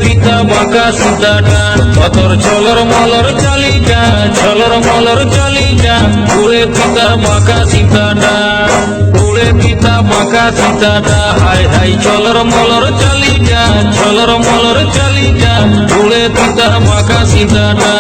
পিতা বাঁকা সীতাটা কতর ছলর মলর চালিটা ছলর মলর চালিটা উড়ে পিতা বাঁকা সীতাটা উড়ে পিতা বাঁকা সীতাটা হাই হাই ছলর মলর চালিটা ছলর মলর চালিটা উড়ে পিতা বাঁকা সীতাটা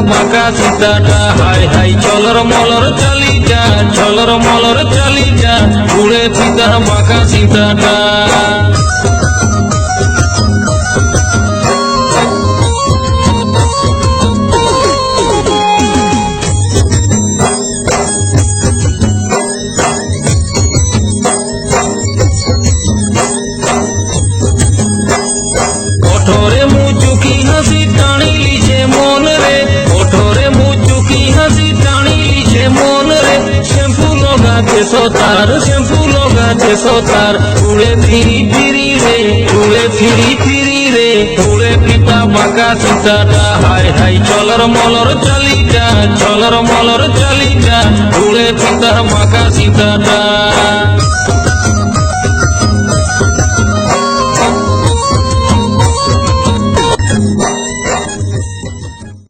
বাঁকা সীতাটা হাই হাই ছলর মলর চালিটা ছলর মলর চালিটা উড়ে পিতা বাঁকা সীতাটা ওঠরে মুচুকি হাসি টানিলিছে মন রে ওঠরে মুচুকি হাসি টানিলিছে মন রে শ্যাম্পু লগাতে সতার শ্যাম্পু লগাতে সতার উড়ে ফিরি ফিরি রে উড়ে ফিরি ফিরি রে উড়ে পিতা বাঁকা সীতাটা হাই হাই ছলর মলর চালিটা ছলর মলর